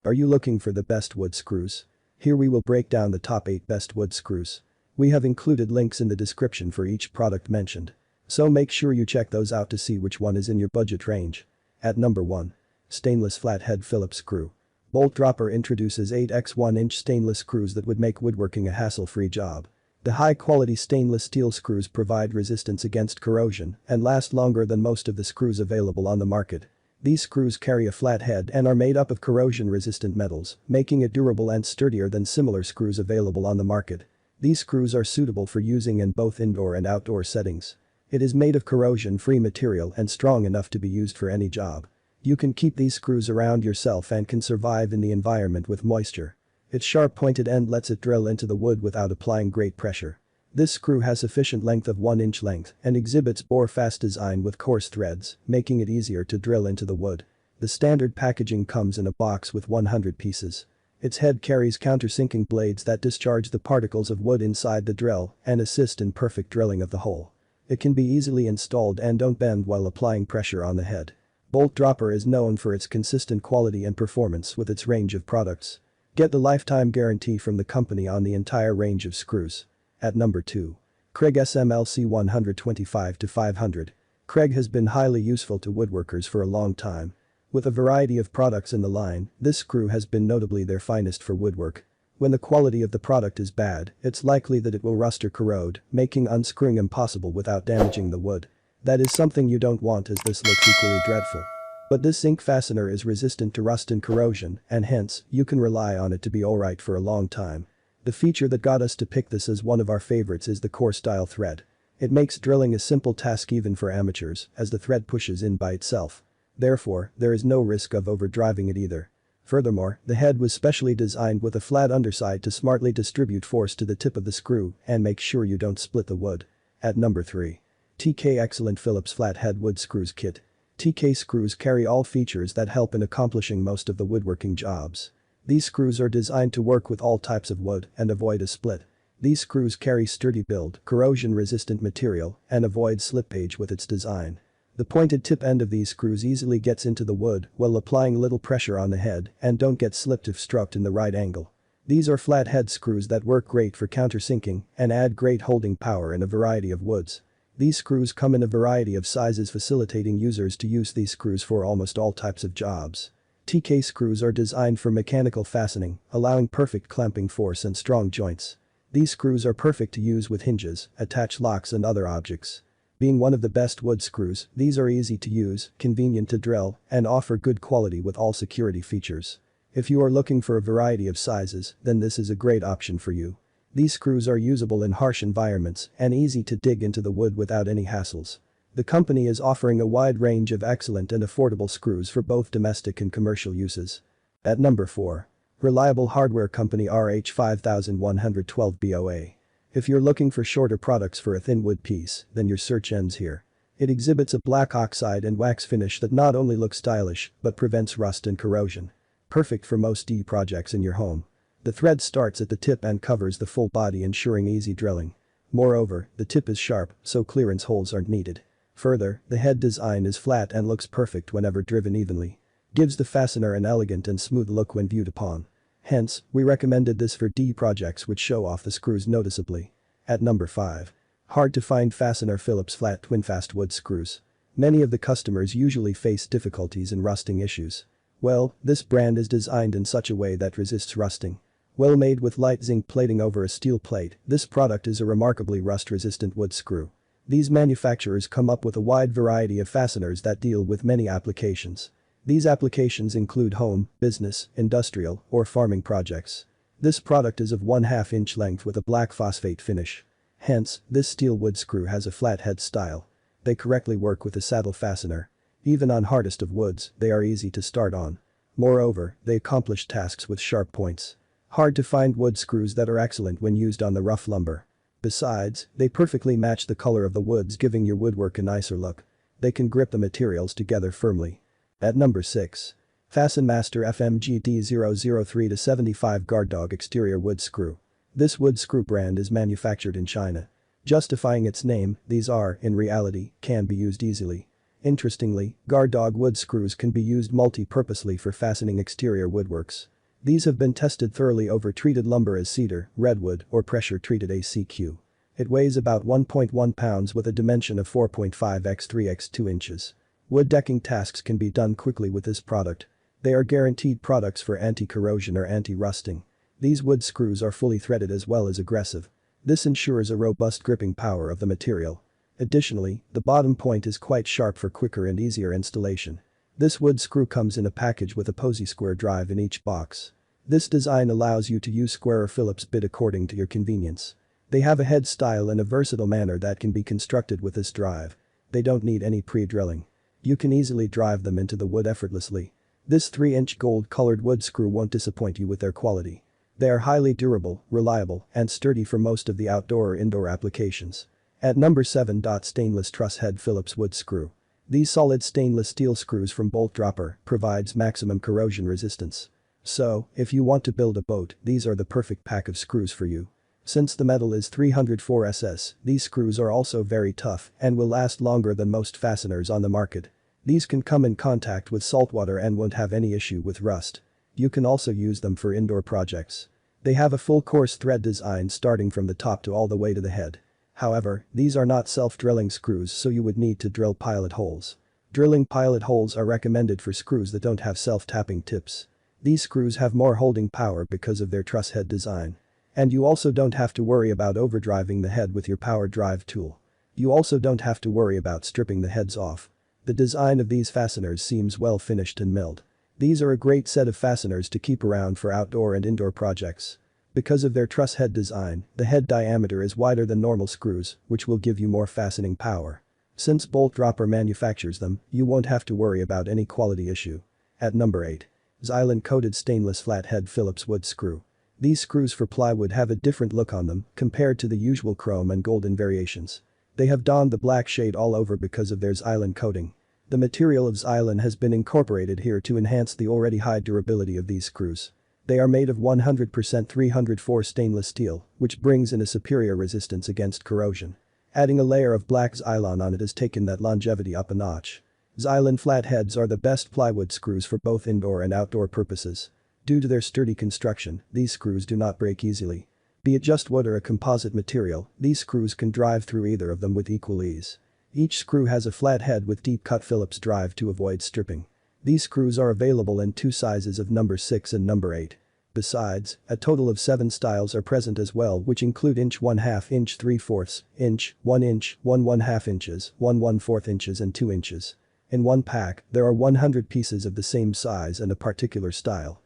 Are you looking for the best wood screws? Here we will break down the top 8 best wood screws. We have included links in the description for each product mentioned. So make sure you check those out to see which one is in your budget range. At number 1. Stainless Flathead Phillips Screw. Bolt Dropper introduces 8x 1-inch stainless screws that would make woodworking a hassle-free job. The high-quality stainless steel screws provide resistance against corrosion and last longer than most of the screws available on the market. These screws carry a flat head and are made up of corrosion-resistant metals, making it durable and sturdier than similar screws available on the market. These screws are suitable for using in both indoor and outdoor settings. It is made of corrosion-free material and strong enough to be used for any job. You can keep these screws around yourself and can survive in the environment with moisture. Its sharp pointed end lets it drill into the wood without applying great pressure. This screw has sufficient length of 1-inch length and exhibits bore-fast design with coarse threads, making it easier to drill into the wood. The standard packaging comes in a box with 100 pieces. Its head carries countersinking blades that discharge the particles of wood inside the drill and assist in perfect drilling of the hole. It can be easily installed and don't bend while applying pressure on the head. Bolt Dropper is known for its consistent quality and performance with its range of products. Get the lifetime guarantee from the company on the entire range of screws. At number 2. Kreg SMLC 125-500. Kreg has been highly useful to woodworkers for a long time. With a variety of products in the line, this screw has been notably their finest for woodwork. When the quality of the product is bad, it's likely that it will rust or corrode, making unscrewing impossible without damaging the wood. That is something you don't want, as this looks equally dreadful. But this zinc fastener is resistant to rust and corrosion, and hence, you can rely on it to be alright for a long time. The feature that got us to pick this as one of our favorites is the core style thread. It makes drilling a simple task even for amateurs, as the thread pushes in by itself. Therefore, there is no risk of overdriving it either. Furthermore, the head was specially designed with a flat underside to smartly distribute force to the tip of the screw and make sure you don't split the wood. At number 3. TK Excellent Phillips Flathead Wood Screws Kit. TK screws carry all features that help in accomplishing most of the woodworking jobs. These screws are designed to work with all types of wood and avoid a split. These screws carry sturdy build, corrosion-resistant material, and avoid slippage with its design. The pointed tip end of these screws easily gets into the wood while applying little pressure on the head and don't get slipped if struck in the right angle. These are flathead screws that work great for countersinking and add great holding power in a variety of woods. These screws come in a variety of sizes, facilitating users to use these screws for almost all types of jobs. TK screws are designed for mechanical fastening, allowing perfect clamping force and strong joints. These screws are perfect to use with hinges, attach locks and other objects. Being one of the best wood screws, these are easy to use, convenient to drill, and offer good quality with all security features. If you are looking for a variety of sizes, then this is a great option for you. These screws are usable in harsh environments and easy to dig into the wood without any hassles. The company is offering a wide range of excellent and affordable screws for both domestic and commercial uses. At number 4. Reliable Hardware Company RH 5112 BOA. If you're looking for shorter products for a thin wood piece, then your search ends here. It exhibits a black oxide and wax finish that not only looks stylish, but prevents rust and corrosion. Perfect for most projects in your home. The thread starts at the tip and covers the full body, ensuring easy drilling. Moreover, the tip is sharp, so clearance holes aren't needed. Further, the head design is flat and looks perfect whenever driven evenly. Gives the fastener an elegant and smooth look when viewed upon. Hence, we recommended this for projects which show off the screws noticeably. At number 5. Hard to find Fastener Phillips Flat TwinFast Wood Screws. Many of the customers usually face difficulties in rusting issues. Well, this brand is designed in such a way that resists rusting. Well made with light zinc plating over a steel plate, this product is a remarkably rust-resistant wood screw. These manufacturers come up with a wide variety of fasteners that deal with many applications. These applications include home, business, industrial, or farming projects. This product is of 1/2 inch length with a black phosphate finish. Hence, this steel wood screw has a flathead style. They correctly work with a saddle fastener. Even on hardest of woods, they are easy to start on. Moreover, they accomplish tasks with sharp points. Hard to find wood screws that are excellent when used on the rough lumber. Besides, they perfectly match the color of the woods, giving your woodwork a nicer look. They can grip the materials together firmly. At number 6. FastenMaster FMGD 003-75 GuardDog Exterior Wood Screw. This wood screw brand is manufactured in China. Justifying its name, these are, in reality, can be used easily. Interestingly, GuardDog wood screws can be used multi-purposely for fastening exterior woodworks. These have been tested thoroughly over treated lumber as cedar, redwood, or pressure-treated ACQ. It weighs about 1.1 pounds with a dimension of 4.5 x 3 x 2 inches. Wood decking tasks can be done quickly with this product. They are guaranteed products for anti-corrosion or anti-rusting. These wood screws are fully threaded as well as aggressive. This ensures a robust gripping power of the material. Additionally, the bottom point is quite sharp for quicker and easier installation. This wood screw comes in a package with a posy square drive in each box. This design allows you to use square or Phillips bit according to your convenience. They have a head style in a versatile manner that can be constructed with this drive. They don't need any pre-drilling. You can easily drive them into the wood effortlessly. This 3-inch gold-colored wood screw won't disappoint you with their quality. They are highly durable, reliable, and sturdy for most of the outdoor or indoor applications. At number 7. Stainless truss head Phillips wood screw. These solid stainless steel screws from Bolt Dropper provides maximum corrosion resistance. So, if you want to build a boat, these are the perfect pack of screws for you. Since the metal is 304 SS, these screws are also very tough and will last longer than most fasteners on the market. These can come in contact with saltwater and won't have any issue with rust. You can also use them for indoor projects. They have a full course thread design starting from the top to all the way to the head. However, these are not self-drilling screws, so you would need to drill pilot holes. Drilling pilot holes are recommended for screws that don't have self-tapping tips. These screws have more holding power because of their truss head design. And you also don't have to worry about overdriving the head with your power drive tool. You also don't have to worry about stripping the heads off. The design of these fasteners seems well finished and milled. These are a great set of fasteners to keep around for outdoor and indoor projects. Because of their truss head design, the head diameter is wider than normal screws, which will give you more fastening power. Since Bolt Dropper manufactures them, you won't have to worry about any quality issue. At number 8. Xylan coated stainless flathead Phillips wood screw. These screws for plywood have a different look on them compared to the usual chrome and golden variations. They have donned the black shade all over because of their Xylan coating. The material of Xylan has been incorporated here to enhance the already high durability of these screws. They are made of 100% 304 stainless steel, which brings in a superior resistance against corrosion. Adding a layer of black Xylan on it has taken that longevity up a notch. Xylan flatheads are the best plywood screws for both indoor and outdoor purposes. Due to their sturdy construction, these screws do not break easily. Be it just wood or a composite material, these screws can drive through either of them with equal ease. Each screw has a flat head with deep-cut Phillips drive to avoid stripping. These screws are available in two sizes of number 6 and number 8. Besides, a total of 7 styles are present as well, which include inch 1/2 inch 3/4 inch, 1 inch, 1/1/2 inches, 1/1/4 inches and 2 inches. In one pack, there are 100 pieces of the same size and a particular style.